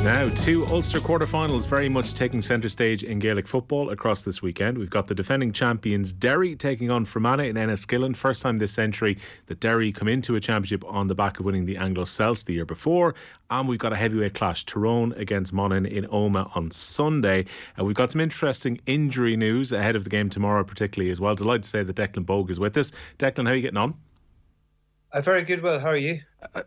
Now, two Ulster quarter-finals very much taking centre stage in Gaelic football across this weekend. We've got the defending champions Derry taking on Fermanagh in Enniskillen. First time this century that Derry come into a championship on the back of winning the Anglo-Celts the year before. And we've got a heavyweight clash, Tyrone against Monaghan in Omagh on Sunday. We've got some interesting injury news ahead of the game tomorrow particularly as well. Delighted to say that Declan Bogue is with us. Declan, how are you getting on? Very good, Will. How are you?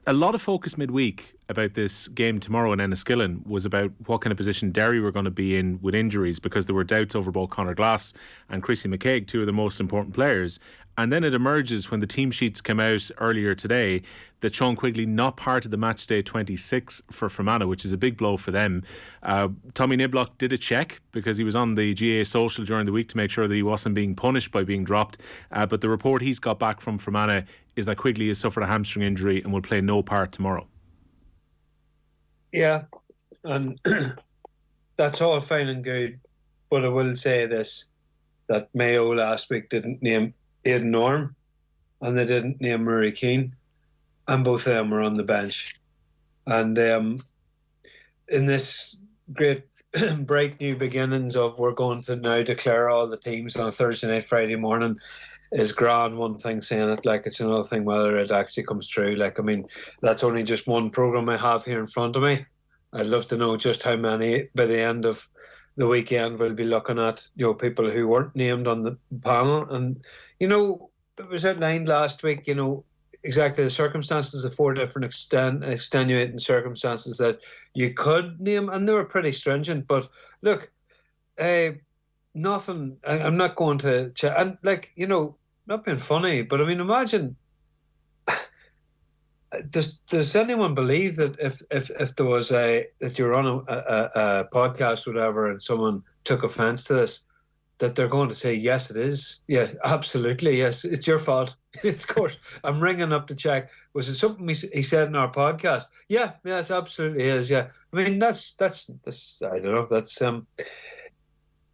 A lot of focus midweek about this game tomorrow in Enniskillen was about what kind of position Derry were going to be in with injuries, because there were doubts over both Conor Glass and Chrissy McCaig, two of the most important players. And then it emerges when the team sheets came out earlier today that Sean Quigley not part of the match day 26 for Fermanagh, which is a big blow for them. Tommy Niblock did a check because he was on the GA social during the week to make sure that he wasn't being punished by being dropped. But the report he's got back from Fermanagh is that Quigley has suffered a hamstring injury and will play no part tomorrow. Yeah, and that's all fine and good, but I will say this, that Mayo last week didn't name Aidan Norm and they didn't name Murray Keane, and both of them were on the bench. And in this great bright new beginnings of we're going to now declare all the teams on a Thursday night, Friday morning is grand, one thing saying it, like it's another thing whether it actually comes true. Like, I mean, that's only just one programme I have here in front of me. I'd love to know just how many by the end of the weekend we'll be looking at, you know, people who weren't named on the panel. And, you know, it was outlined last week, you know, exactly the circumstances, the four different extenuating circumstances that you could name, and they were pretty stringent. But look, nothing, I'm not going to and like, you know, not being funny, but I mean, imagine, does anyone believe that if there was that you're on a podcast or whatever and someone took offence to this, that they're going to say, yes, it is. Yeah, absolutely. Yes, it's your fault. Of course. I'm ringing up to check. Was it something he said in our podcast? Yeah, yes, absolutely is. Yeah. I mean, that's I don't know. That's,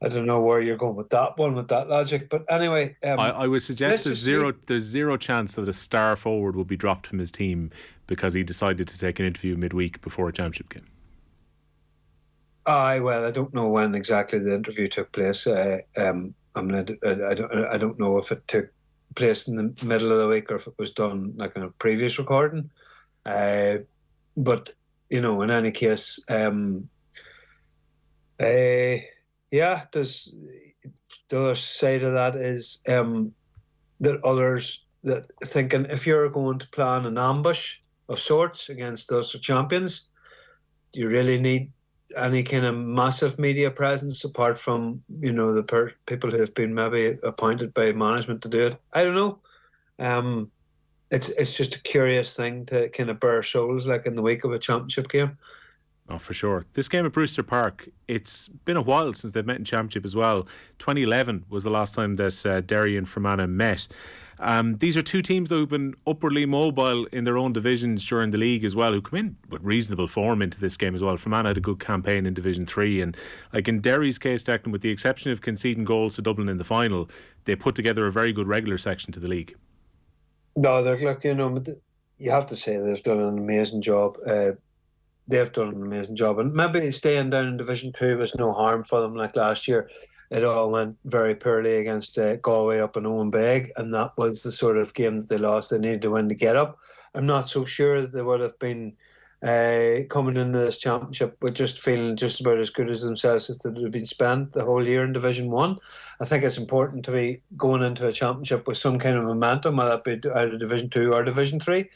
I don't know where you're going with that one, with that logic. But anyway, I would suggest there's zero chance that a star forward will be dropped from his team because he decided to take an interview midweek before a championship game. Well, I don't know when exactly the interview took place. I don't know if it took place in the middle of the week or if it was done like in a previous recording. But you know, in any case, yeah, there's the other side of that is that others that thinking if you're going to plan an ambush of sorts against the Ulster champions, do you really need any kind of massive media presence apart from, you know, the people who have been maybe appointed by management to do it? I don't know. It's just a curious thing to kind of bare souls like in the week of a championship game. Oh, for sure. This game at Brewster Park, it's been a while since they've met in Championship as well. 2011 was the last time that Derry and Fermanagh met. These are two teams, though, who've been upwardly mobile in their own divisions during the league as well, who come in with reasonable form into this game as well. Fermanagh had a good campaign in Division 3, and like in Derry's case, Declan, with the exception of conceding goals to Dublin in the final, they put together a very good regular section to the league. No, look, you know, you have to say they've done an amazing job. They've done an amazing job, and maybe staying down in Division 2 was no harm for them. Like last year, it all went very poorly against Galway up in Owen Beg, and that was the sort of game that they lost. They needed to win to get up. I'm not so sure that they would have been coming into this championship with just feeling just about as good as themselves as they had been spent the whole year in Division 1. I think it's important to be going into a championship with some kind of momentum, whether that be out of Division 2 or Division 3.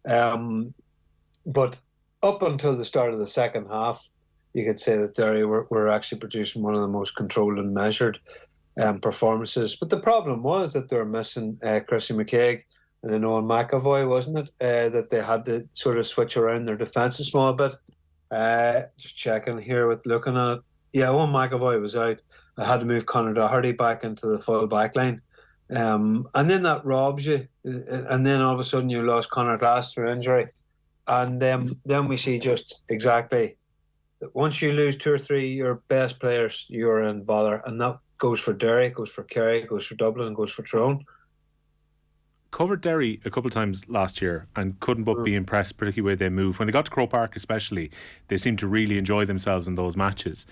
But up until the start of the second half, you could say that Derry were actually producing one of the most controlled and measured performances. But the problem was that they were missing Chrissy McCaig and then Owen McAvoy, wasn't it? That they had to sort of switch around their defence a small bit. Just checking here with looking at it. Yeah, Owen McAvoy was out. I had to move Conor Doherty back into the full back line. And then that robs you. And then all of a sudden you lost Conor Glass through injury. And then we see just exactly that once you lose two or three your best players, you're in bother. And that goes for Derry, goes for Kerry, goes for Dublin, goes for Tyrone. Covered Derry a couple of times last year and couldn't but be impressed, particularly the way they move. When they got to Croke Park especially, they seemed to really enjoy themselves in those matches.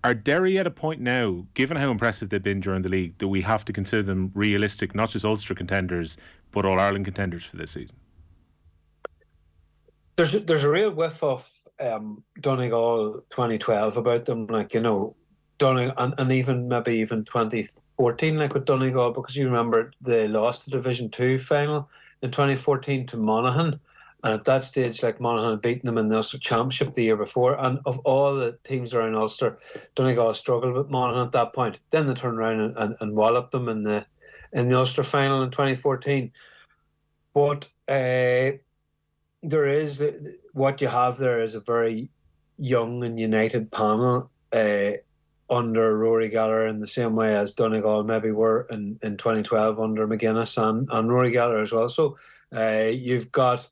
Are Derry at a point now, given how impressive they've been during the league, that we have to consider them realistic, not just Ulster contenders, but All-Ireland contenders for this season? There's a real whiff of Donegal 2012 about them, Donegal, and even maybe even 2014, like with Donegal, because you remember they lost the Division 2 final in 2014 to Monaghan. And at that stage, like, Monaghan had beaten them in the Ulster Championship the year before. And of all the teams around Ulster, Donegal struggled with Monaghan at that point. Then they turned around and walloped them in the Ulster final in 2014. But there is, what you have there is a very young and united panel under Rory Gallagher, in the same way as Donegal maybe were in 2012 under McGuinness and Rory Gallagher as well. So you've got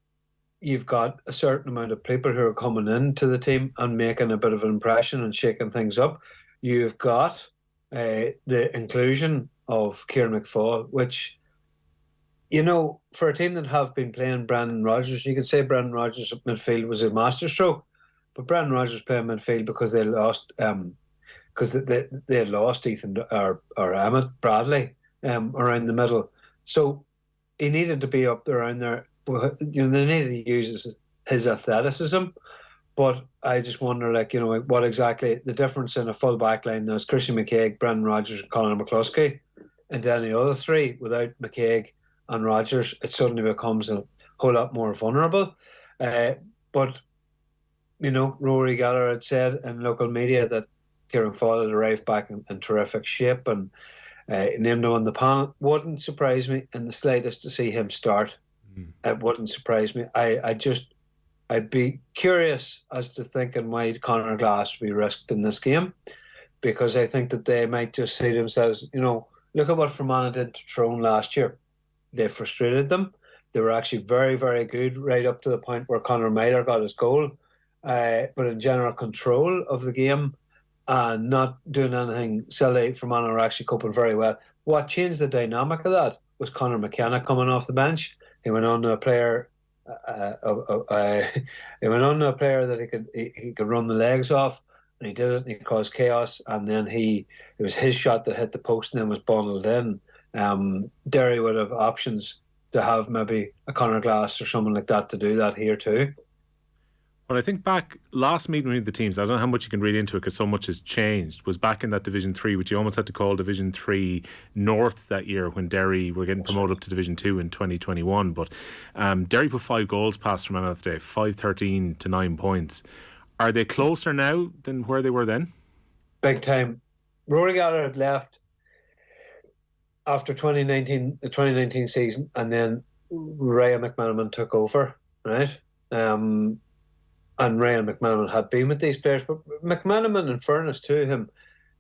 a certain amount of people who are coming into the team and making a bit of an impression and shaking things up. You've got the inclusion of Kieran McFall, which, for a team that have been playing Brendan Rodgers, you could say Brendan Rodgers at midfield was a masterstroke, but Brendan Rodgers playing midfield because they lost they had lost Ethan or Emmett Bradley around the middle, so he needed to be up there around there. They needed to use his athleticism, but I just wonder, what exactly the difference in a full back line. There's Christian McCaig, Brendan Rodgers, and Conor McCluskey, and then the other three without McCaig and Rodgers, it suddenly becomes a whole lot more vulnerable. But Rory Gallagher had said in local media that Kieran Fall had arrived back in terrific shape, and named him on the panel. Wouldn't surprise me in the slightest to see him start. It wouldn't surprise me. I'd be curious as to thinking why Conor Glass would be risked in this game, because I think that they might just say to themselves, look at what Fermanagh did to Tyrone last year. They frustrated them. They were actually very, very good right up to the point where Conor Myler got his goal. But in general, control of the game and not doing anything silly, Fermanagh were actually coping very well. What changed the dynamic of that was Conor McKenna coming off the bench. He went on to a player. He went on to a player that he could run the legs off, and he did it. And he caused chaos, and then it was his shot that hit the post and then was bundled in. Derry would have options to have maybe a Conor Glass or someone like that to do that here too. When I think back, last meeting with the teams, I don't know how much you can read into it because so much has changed, was back in that Division 3, which you almost had to call Division 3 North that year when Derry were getting promoted up to Division 2 in 2021. But Derry put 5 goals past Fermanagh today, 5-13 to 9 points. Are they closer now than where they were then? Big time. Rory Gallagher had left after the 2019 season, and then Ryan McManaman took over, right? And Ryan McManaman had been with these players, but McManaman, in fairness to him,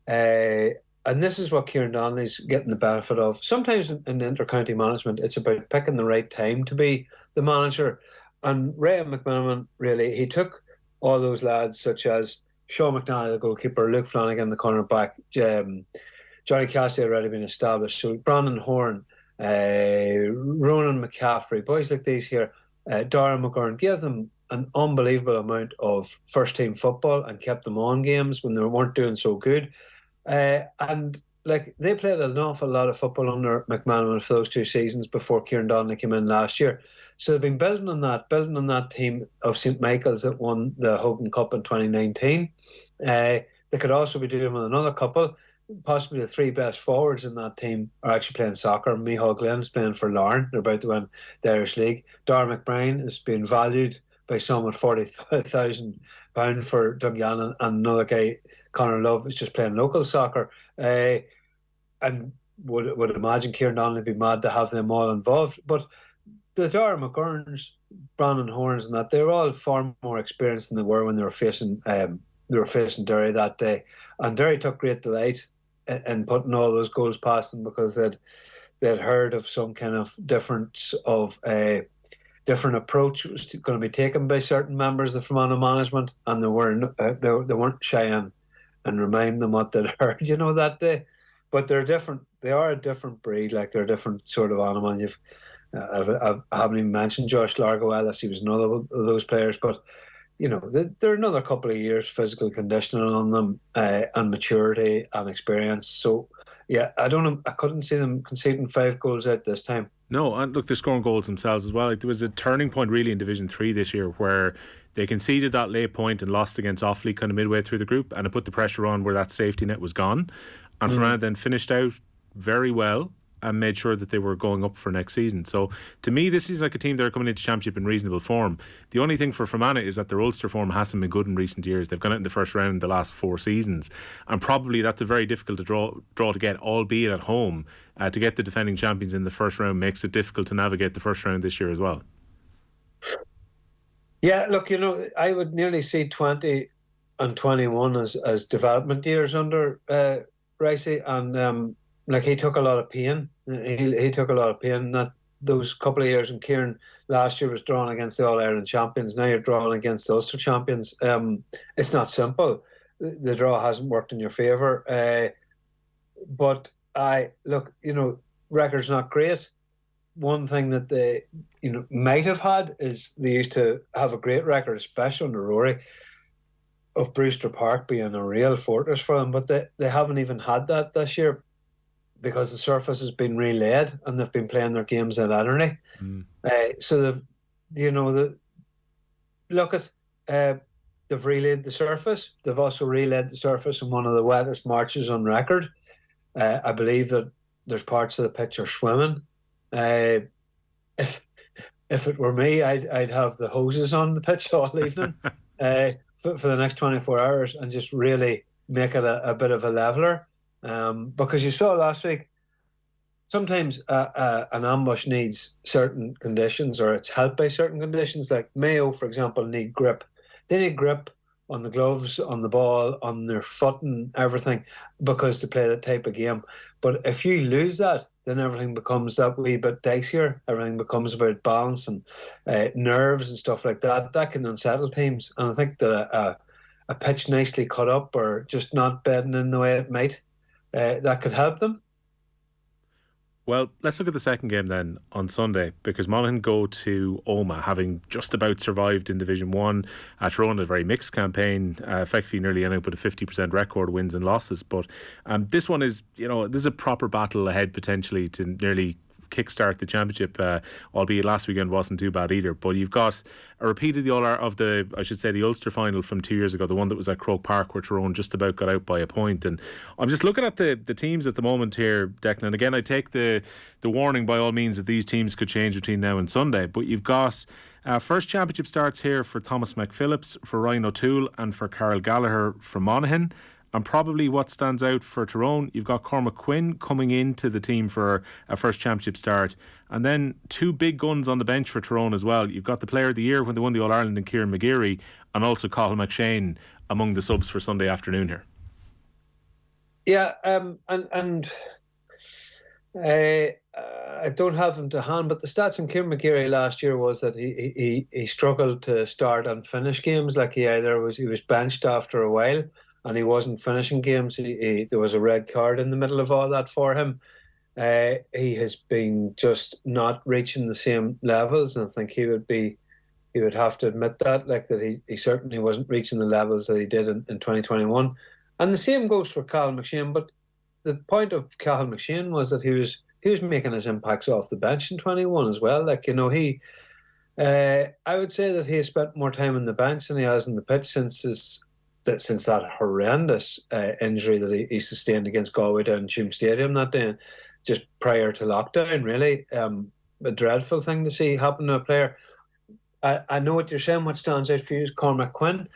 and this is what Kieran Donnelly's getting the benefit of. Sometimes in inter-county management, it's about picking the right time to be the manager. And Ryan McManaman, really, he took all those lads such as Sean McNally, the goalkeeper, Luke Flanagan, the cornerback, Johnny Cassidy had already been established. So Brandon Horn, Ronan McCaffrey, boys like these here, Darren McGurn, gave them an unbelievable amount of first-team football and kept them on games when they weren't doing so good. And they played an awful lot of football under McManaman for those 2 seasons before Kieran Donnelly came in last year. So they've been building on that team of St Michael's that won the Hogan Cup in 2019. They could also be doing with another couple. Possibly the 3 best forwards in that team are actually playing soccer. Micheál Glenn is playing for Larne. They're about to win the Irish League. Darragh McBride is being valued by some at £40,000 for Dungannon, and another guy, Conor Love, is just playing local soccer. And would imagine Kieran Donnelly would be mad to have them all involved. But the Darragh McGurns, Brandon Horns, and that, they're all far more experienced than they were when they were facing Derry that day. And Derry took great delight in putting all those goals past them, because they'd heard of some kind of difference of different approach was going to be taken by certain members of Fermanagh management, and they weren't shy and remind them what they'd heard, that day. But they're different. They are a different breed. They're a different sort of animal. You've I haven't even mentioned Josh Largo Ellis. He was another of those players, but there are another couple of years physical conditioning on them, and maturity and experience. So yeah, I couldn't see them conceding 5 goals out this time. No, and look, they're scoring goals themselves as well. Like, there was a turning point really in Division 3 this year where they conceded that late point and lost against Offaly kind of midway through the group, and it put the pressure on where that safety net was gone. And Fermanagh then finished out very well and made sure that they were going up for next season. So to me, this is like a team that are coming into Championship in reasonable form. The only thing for Fermanagh is that their Ulster form hasn't been good in recent years. They've gone out in the first round the last 4 seasons, and probably that's a very difficult to draw to get, albeit at home. To get the defending champions in the first round makes it difficult to navigate the first round this year as well. Yeah, look, I would nearly see 20 and 21 as development years under Ricey, and like, he took a lot of pain. He took a lot of pain. That those couple of years in Kieran last year was drawn against the All Ireland champions. Now you're drawing against the Ulster champions. It's not simple. The draw hasn't worked in your favour. But record's not great. One thing that they might have had is they used to have a great record, especially under Rory, of Brewster Park being a real fortress for them. But they haven't even had that this year, because the surface has been relaid and they've been playing their games in Adderley. So they've relayed the surface. They've also relayed the surface in one of the wettest marches on record. I believe that there's parts of the pitch are swimming. If it were me, I'd have the hoses on the pitch all evening for the next 24 hours and just really make it a bit of a leveler. Because you saw last week, sometimes an ambush needs certain conditions, or it's helped by certain conditions. Like Mayo, for example, need grip. They need grip on the gloves, on the ball, on their foot and everything, because they play that type of game. But if you lose that, then everything becomes that wee bit dicier. Everything becomes about balance and nerves and stuff like that. That can unsettle teams. And I think that a pitch nicely cut up, or just not bedding in the way it might, that could help them. Well, let's look at the second game then on Sunday, because Monaghan go to Omagh, having just about survived in Division 1. Tyrone had a very mixed campaign, effectively nearly ending up with a 50% record, wins and losses. But this one is, this is a proper battle ahead potentially to nearly kickstart the championship, albeit last weekend wasn't too bad either. But you've got a repeat of the Ulster final from 2 years ago, the one that was at Croke Park, where Tyrone just about got out by a point. And I'm just looking at the teams at the moment here, Declan. And again, I take the warning by all means that these teams could change between now and Sunday. But you've got first championship starts here for Thomas McPhillips, for Ryan O'Toole and for Carl Gallagher from Monaghan. And probably what stands out for Tyrone, you've got Cormac Quinn coming into the team for a first championship start. And then 2 big guns on the bench for Tyrone as well. You've got the player of the year when they won the All-Ireland in Kieran McGeary, and also Cathal McShane among the subs for Sunday afternoon here. Yeah, I don't have them to hand, but the stats from Kieran McGeary last year was that he struggled to start and finish games. Like he was benched after a while, and he wasn't finishing games. There was a red card in the middle of all that for him. He has been just not reaching the same levels, and I think he would have to admit that he certainly wasn't reaching the levels that he did in 2021. And the same goes for Cathal McShane. But the point of Cathal McShane was that he was making his impacts off the bench in 21 as well. I would say that he has spent more time on the bench than he has on the pitch since that horrendous injury that he sustained against Galway down in Tuam Stadium that day, just prior to lockdown, really. A dreadful thing to see happen to a player. I know what you're saying. What stands out for you is Cormac Quinn.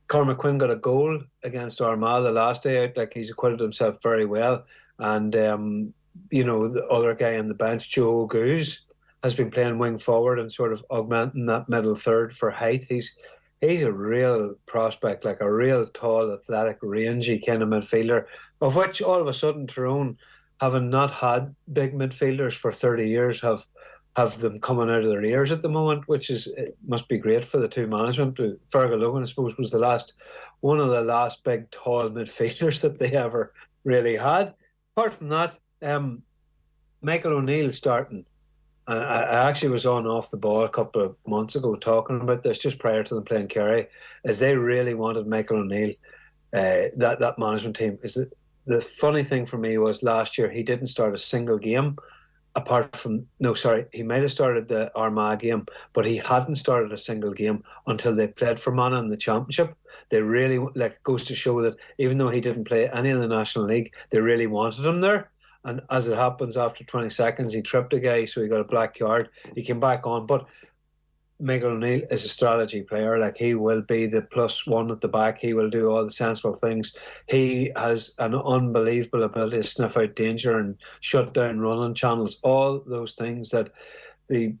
Cormac Quinn got a goal against Armagh the last day out. Like, he's acquitted himself very well. And, the other guy on the bench, Joe Goose, has been playing wing forward and sort of augmenting that middle third for height. He's a real prospect, like a real tall, athletic, rangy kind of midfielder, of which all of a sudden Tyrone, having not had big midfielders for 30 years, have them coming out of their ears at the moment, it must be great for the two management. Fergal Logan, I suppose, was one of the last big, tall midfielders that they ever really had. Apart from that, Michael O'Neill starting, And I actually was on off the ball a couple of months ago talking about this just prior to them playing Kerry, is they really wanted Michael O'Neill, that management team. Is that the funny thing for me was last year he didn't start a single game apart from, no, sorry, he might have started the Armagh game, but he hadn't started a single game until they played Fermanagh in the championship. They really, like, goes to show that even though he didn't play any in the National League, they really wanted him there. And as it happens, after 20 seconds, he tripped a guy, so he got a black card. He came back on, but Michael O'Neill is a strategy player. Like, he will be the +1 at the back. He will do all the sensible things. He has an unbelievable ability to sniff out danger and shut down running channels. All those things that the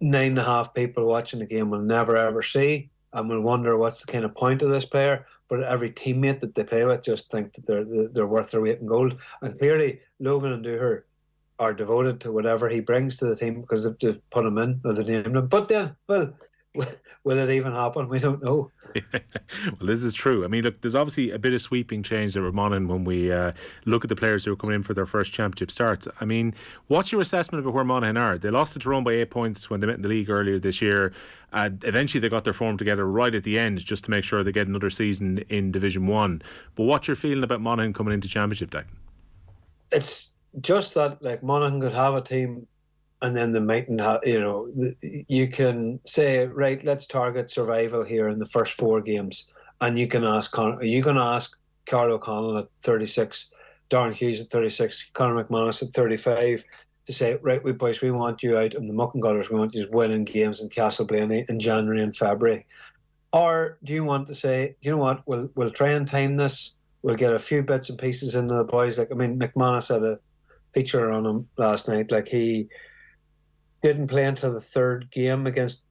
9.5 people watching the game will never ever see, and will wonder what's the kind of point of this player. But every teammate that they play with just think that they're worth their weight in gold. And clearly, Logan and Dooher are devoted to whatever he brings to the team because they've put him in or they named him. But then, well, will it even happen? We don't know. Well, this is true. I mean, look, there's obviously a bit of sweeping change there with Monaghan when we look at the players who are coming in for their first championship starts. I mean, what's your assessment of where Monaghan are? They lost to Tyrone by 8 points when they met in the league earlier this year. Eventually, they got their form together right at the end just to make sure they get another season in Division 1. But what's your feeling about Monaghan coming into championship, Declan? It's just that, like, Monaghan could have a team and then they mightn't have, you can say, right, let's target survival here in the first 4 games. And you can ask, are you going to ask Carl O'Connell at 36, Darren Hughes at 36, Conor McManus at 35 to say, right, boys, we want you out in the muck and gutters. We want you winning games in Castleblaney in January and February. Or do you want to say, you know what, we'll try and time this. We'll get a few bits and pieces into the boys. Like, I mean, McManus had a feature on him last night. Like, he didn't play until the 3rd game against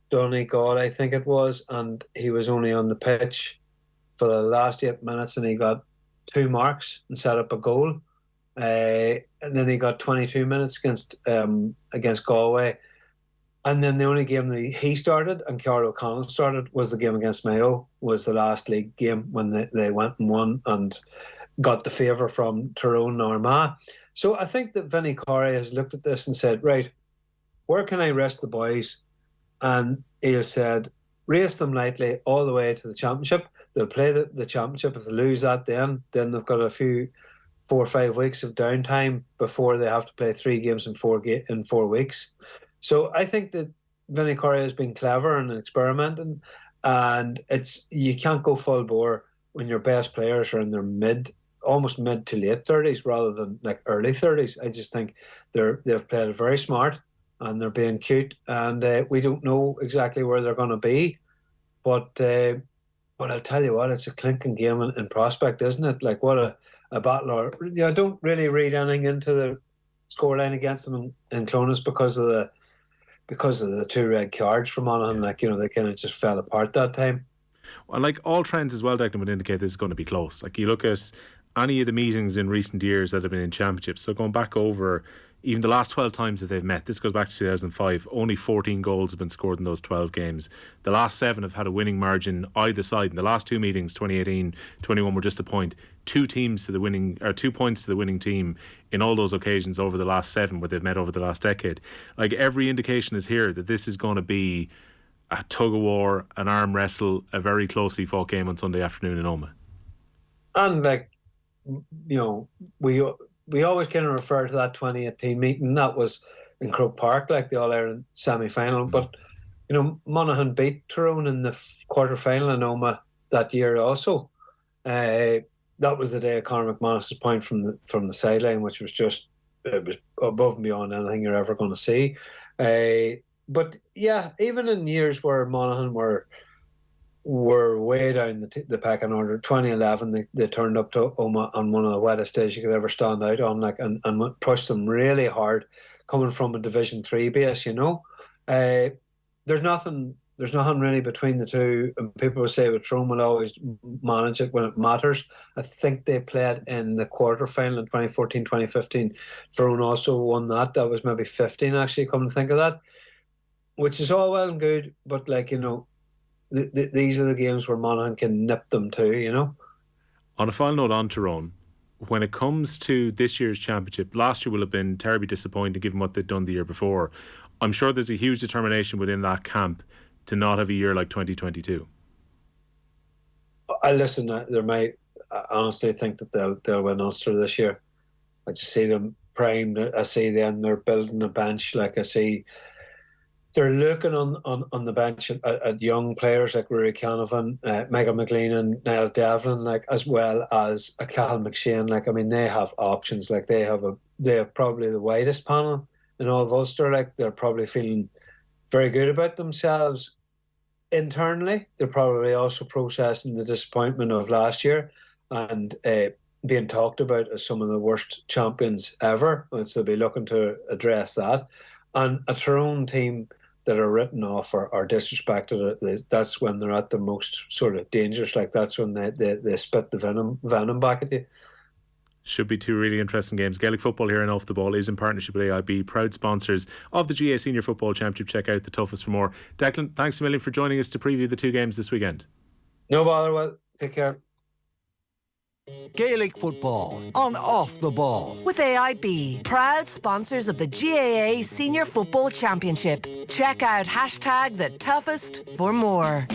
Donegal, I think it was, and he was only on the pitch for the last 8 minutes, and he got 2 marks and set up a goal. And then he got 22 minutes against Galway. And then the only game that he started and Carl O'Connell started was the game against Mayo, was the last league game when they went and won and got the favour from Tyrone and Armagh. So I think that Vinnie Corey has looked at this and said, right, where can I rest the boys? And he has said, race them lightly all the way to the championship. They'll play the championship. If they lose that, then they've got a few 4 or 5 weeks of downtime before they have to play 3 games in 4 weeks. So I think that Vinnie Corey has been clever and experimenting, and you can't go full bore when your best players are in their almost mid to late 30s rather than like early 30s. I just think they've played very smart and they're being cute, and we don't know exactly where they're going to be, but I'll tell you what, it's a clinking game in prospect, isn't it? Like, what a battle. I don't really read anything into the scoreline against them in Clonus because of the 2 red cards from Monaghan. Like, they kind of just fell apart that time. Well, like, all trends as well, Declan, would indicate this is going to be close. Like, you look at any of the meetings in recent years that have been in championships, so going back over even the last 12 times that they've met, this goes back to 2005, only 14 goals have been scored in those 12 games. The last 7 have had a winning margin either side. In the last 2 meetings, 2018-21, were just a point. 2 points to the winning team in all those occasions over the last 7 where they've met over the last decade. Like, every indication is here that this is going to be a tug-of-war, an arm wrestle, a very closely fought game on Sunday afternoon in Omagh. And, like, we always kind of refer to that 2018 meeting. That was in Croke Park, like the All-Ireland semi-final. But, Monaghan beat Tyrone in the quarter-final in Omagh that year also. That was the day of Conor McManus' point from the sideline, which was just, it was above and beyond anything you're ever going to see. But, yeah, even in years where Monaghan were way down the pecking order. 2011, they turned up to Omagh on one of the wettest days you could ever stand out on, like, and pushed them really hard, coming from a Division 3 base. There's nothing really between the two, and people will say that Tyrone will always manage it when it matters. I think they played in the quarter-final in 2014-2015. Tyrone also won that. That was maybe 15, actually, come to think of that, which is all well and good, but, like, these are the games where Monaghan can nip them too, On a final note on Tyrone, when it comes to this year's championship, last year will have been terribly disappointing given what they'd done the year before. I'm sure there's a huge determination within that camp to not have a year like 2022. Listen, there might. I honestly think that they'll win Ulster this year. I just see them primed. I see them. They're building a bench. Like I see, they're looking on the bench at young players like Rory Canavan, Megan McLean, and Niall Devlin, like as well as a Cal McShane. Like I mean, they have options. Like they have probably the widest panel in all of Ulster. Like they're probably feeling very good about themselves internally. They're probably also processing the disappointment of last year and being talked about as some of the worst champions ever. So they'll be looking to address that. And a Tyrone team that are written off or disrespected, that's when they're at the most sort of dangerous. Like that's when they spit the venom back at you. Should be two really interesting games. Gaelic Football here in Off the Ball is in partnership with AIB, proud sponsors of the GA Senior Football Championship. Check out the toughest for more. Declan, thanks a million for joining us to preview the two games this weekend. No bother, well, take care. Gaelic Football on Off the Ball with AIB, proud sponsors of the GAA Senior Football Championship. Check out #the toughest for more.